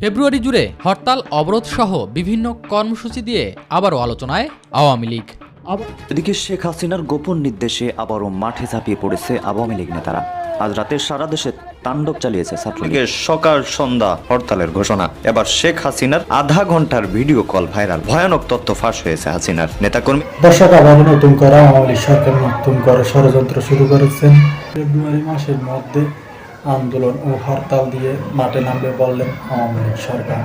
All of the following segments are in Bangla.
ফেব্রুয়ারি জুড়ে হরতাল অবরোধ সহ বিভিন্ন কর্মসূচি দিয়ে আবারও আলোচনায় আওয়ামী লীগ। এদিকে শেখ হাসিনার গোপন নির্দেশে আবারও মাঠে ঝাঁপিয়ে পড়েছে আওয়ামী লীগ নেতারা। আজ রাতে সারা দেশে তাণ্ডব চালিয়েছে ছাত্রলীগের সকাল সন্ধ্যা হরতালের ঘোষণা। এবার শেখ হাসিনার আধা ঘন্টার ভিডিও কল ভাইরাল। ভয়ানক তথ্য ফাঁস হয়েছে হাসিনার নেতাকর্মী। দর্শক, আবার নতুন করে আওয়ামী লীগ সরকার নতুন করে ষড়যন্ত্র শুরু করেছেন। ফেব্রুয়ারি মাসের মধ্যে আন্দোলন ও হরতাল দিয়ে মাঠে নামবে বললেন আওয়ামী লীগ সরকার।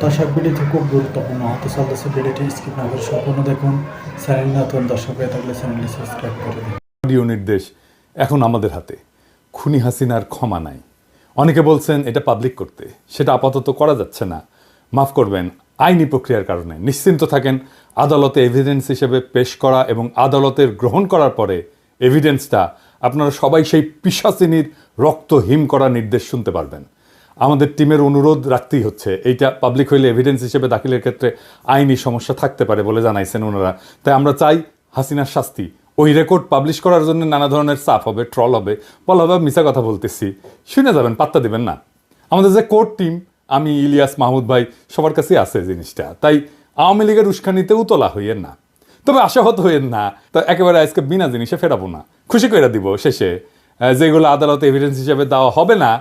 দর্শক, ভিডিওটি খুব গুরুত্বপূর্ণ হতে চলতেছে। ভিডিওটি স্কিপ না করে সম্পূর্ণ দেখুন। চ্যানেল নতুন দর্শক হয়ে থাকলে চ্যানেলটি সাবস্ক্রাইব করে দিন। অডিও নির্দেশ এখন আমাদের হাতে। খুনি হাসিনার ক্ষমা নাই। অনেকে বলছেন এটা পাবলিক করতে, সেটা আপাতত করা যাচ্ছে না। মাফ করবেন, আইনি প্রক্রিয়ার কারণে। নিশ্চিন্ত থাকেন, আদালতে এভিডেন্স হিসেবে পেশ করা এবং আদালতের গ্রহণ করার পরে এভিডেন্সটা আপনারা সবাই সেই পিশাচিনীর রক্ত হিম করা নির্দেশ শুনতে পারবেন। আমাদের টিমের অনুরোধ রাখতেই হচ্ছে, এইটা পাবলিক হইলে এভিডেন্স হিসেবে দাখিলের ক্ষেত্রে আইনি সমস্যা থাকতে পারে বলে জানাইছেন ওনারা। তাই আমরা চাই হাসিনার শাস্তি। ওই রেকর্ড পাবলিশ করার জন্য নানা ধরনের চাপ হবে, ট্রল হবে, বলা হবে মিছা কথা বলতেছি। শুনে যাবেন, পাত্তা দিবেন না। আমাদের যে কোর্ট টিম, আমি, ইলিয়াস, মাহমুদ ভাই, সবার কাছেই আছে জিনিসটা। তাই আওয়ামী লীগের উস্কানিতে উতলা হইয়েন না, তবে আশাহত হইয়েন না। তো একেবারে আজকে বিনা জিনিসে ফেরাবো না, খুশি করে দিব শেষে। যেগুলো আদালতে এভিডেন্স হিসেবে দেওয়া হবে না,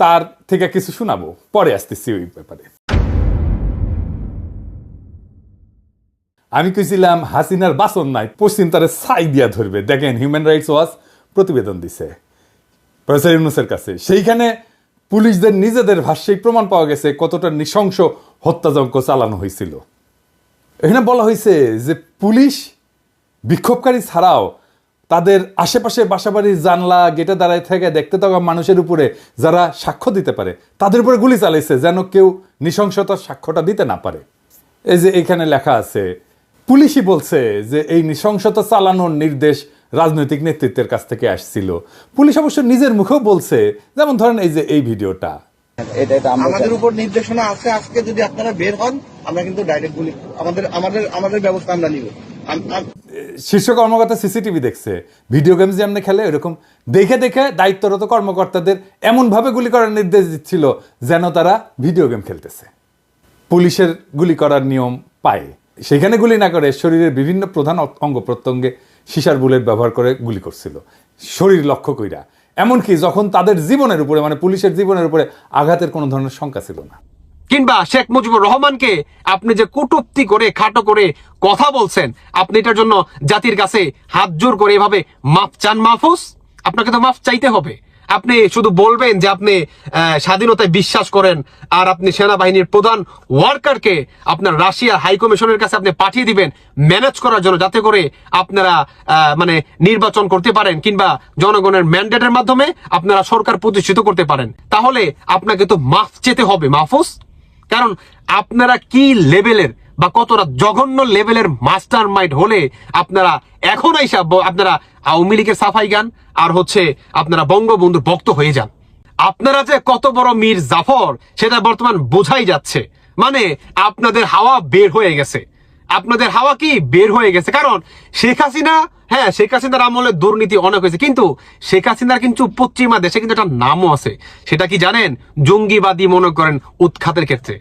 তার থেকে কিছু শোনাবো, পরে আসতেছি ওই ব্যাপারে। আমি কইছিলাম হাসিনার বাসন নাই, পশ্চিম তারে ছাই দিয়া ধরবে। দেখেন, হিউম্যান রাইটস ওয়াচ প্রতিবেদন দিছে প্রফেসর ইউনূসের কাছে। সেইখানে পুলিশদের নিজেদের ভাষ্যেই প্রমাণ পাওয়া গেছে কতটা নৃশংস হত্যাযজ্ঞ চালানো হয়েছিল। এখানে বলা হয়েছে যে পুলিশ বিক্ষোভকারী ছাড়াও তাদের আশেপাশে বাসাবাড়ির জানলা গেটে দাঁড়ায় থেকে দেখতে থাকা মানুষের উপরে যারা সাক্ষ্য দিতে পারে তাদের উপরে গুলি চালাইছে, যেন কেউ নৃশংসতার সাক্ষ্যটা দিতে না পারে। এই যে এখানে লেখা আছে, পুলিশই বলছে যে এই নৃশংসতা চালানোর নির্দেশ রাজনৈতিক নেতৃত্বের কাছ থেকে আসছিল। পুলিশ অবশ্য নিজের মুখেও বলছে, যেমন ধরেন এই যে এই ভিডিওটা। আমাদের উপর নির্দেশনা আছে, আজকে যদি আপনারা বের হন আমরা কিন্তু ডাইরেক্ট গুলি, আমাদের ব্যবস্থা আমরা নিব। শীর্ষ কর্মকর্তা সিসিটিভি দেখছে, ভিডিও গেমস যেমন খেলে এরকম দেখে দেখে দায়িত্বরত কর্মকর্তাদের এমনভাবে গুলি করার নির্দেশ দিচ্ছিল যেন তারা ভিডিও গেম খেলতেছে। পুলিশের গুলি করার নিয়ম পায়, সেখানে গুলি না করে শরীরের বিভিন্ন প্রধান অঙ্গ প্রত্যঙ্গে সিসার বুলেট ব্যবহার করে গুলি করছিল, শরীর লক্ষ্য কইরা। এমনকি যখন তাদের জীবনের উপরে, মানে পুলিশের জীবনের উপরে আঘাতের কোনো ধরনের শঙ্কা ছিল না। কিংবা শেখ মুজিবুর রহমানকে আপনি যে কটূক্তি করে খাটো করে কথা বলছেন, আপনি এটার জন্য জাতির কাছে হাত জোর করে এভাবে মাফ চান। মাহফুজ, আপনাকে তো মাফ চাইতে হবে। আপনি শুধু বলবেন যে আপনি স্বাধীনতায় বিশ্বাস করেন, আর আপনি সেনাবাহিনীর প্রধান ওয়ার্কারকে আপনার রাশিয়া হাইকমিশনের কাছে আপনি পাঠিয়ে দিবেন ম্যানেজ করার জন্য, যাতে করে আপনারা মানে নির্বাচন করতে পারেন কিংবা জনগণের ম্যান্ডেটের মাধ্যমে আপনারা সরকার প্রতিষ্ঠিত করতে পারেন। তাহলে আপনাকে তো মাফ চেতে হবে মাহফুজ। কারণ আপনারা কি লেভেলের বা কতটা জঘন্য লেভেলের মাস্টার মাইন্ড হলে আপনারা এখন আইসা আপনারা আওয়ামী লীগের সাফাই গান আর আপনারা বঙ্গবন্ধুর ভক্ত হয়ে যান। আপনারা যে কত বড় মীর জাফর সেটা বর্তমান বোঝাই যাচ্ছে। মানে আপনাদের হাওয়া বের হয়ে গেছে, আপনাদের হাওয়া কি বের হয়ে গেছে। কারণ শেখ হাসিনা, হ্যাঁ, শেখ হাসিনার আমলে দুর্নীতি অনেক হয়েছে, কিন্তু শেখ হাসিনার কিন্তু পশ্চিমা দেশে কিন্তু একটা নামও আছে। সেটা কি জানেন? জঙ্গিবাদী মনে করেন উৎখাতের ক্ষেত্রে।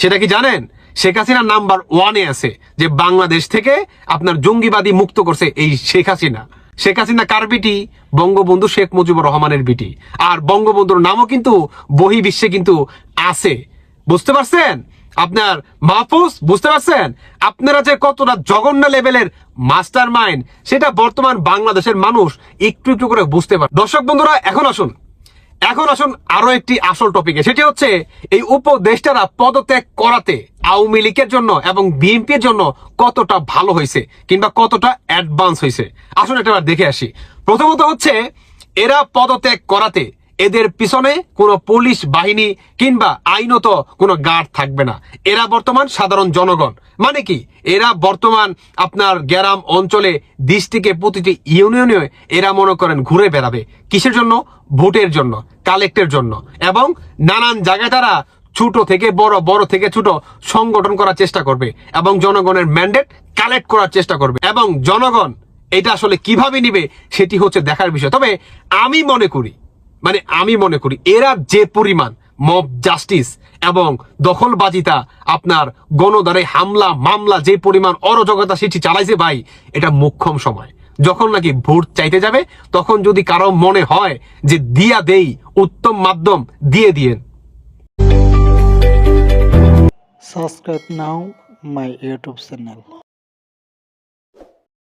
সেটা কি জানেন? শেখ হাসিনা নাম্বার 1-এ আছে যে বাংলাদেশ থেকে আপনার জঙ্গিবাদী মুক্ত করছে এই শেখ হাসিনা। শেখ হাসিনা কার বিটি? বঙ্গবন্ধু শেখ মুজিবুর রহমানের বিটি। আর বঙ্গবন্ধুর নামও কিন্তু বহির্বিশ্বে কিন্তু আছে। বুঝতে পারছেন আপনার মাহফুজ? বুঝতে পারছেন আপনারা যে কতটা জঘন্য লেভেলের মাস্টার মাইন্ড, সেটা বর্তমান বাংলাদেশের মানুষ একটু একটু করে বুঝতে পারে। দর্শক বন্ধুরা, এখন আসুন আরো একটি আসল টপিকে। সেটি হচ্ছে এই উপদেষ্টারা পদত্যাগ করাতে আওয়ামী লীগের জন্য এবং বিএনপির জন্য কতটা ভালো হয়েছে কিংবা কতটা অ্যাডভান্স হয়েছে। আসুন একটা দেখে আসি। প্রথমত হচ্ছে, এরা পদত্যাগ করাতে এদের পিছনে কোনো পুলিশ বাহিনী কিংবা আইনত কোনো গার্ড থাকবে না। এরা বর্তমান সাধারণ জনগণ। মানে কি, এরা বর্তমান আপনার গ্রাম অঞ্চলে ডিস্ট্রিক্টে প্রতিটি ইউনিয়নে এরা মনে করেন ঘুরে বেড়াবে। কিসের জন্য? ভোটের জন্য, কালেক্টের জন্য, এবং নানান জায়গায় তারা ছোট থেকে বড়, বড় থেকে ছোট সংগঠন করার চেষ্টা করবে এবং জনগণের ম্যান্ডেট কালেক্ট করার চেষ্টা করবে। এবং জনগণ এটা আসলে কিভাবে নিবে সেটি হচ্ছে দেখার বিষয়। তবে আমি মনে করি এরা যে পরিমাণ মব জাস্টিস এবং দখলবাজিতা, আপনার গণদারে হামলা মামলা যে পরিমাণ অরাজকতা সেটি চালাইছে ভাই, এটা মোক্ষম সময়। যখন নাকি ভোট চাইতে যাবে তখন যদি কারো মনে হয় যে দিয়া দেই উত্তম মাধ্যম, দিয়ে দিয়েন। Subscribe now my YouTube channel.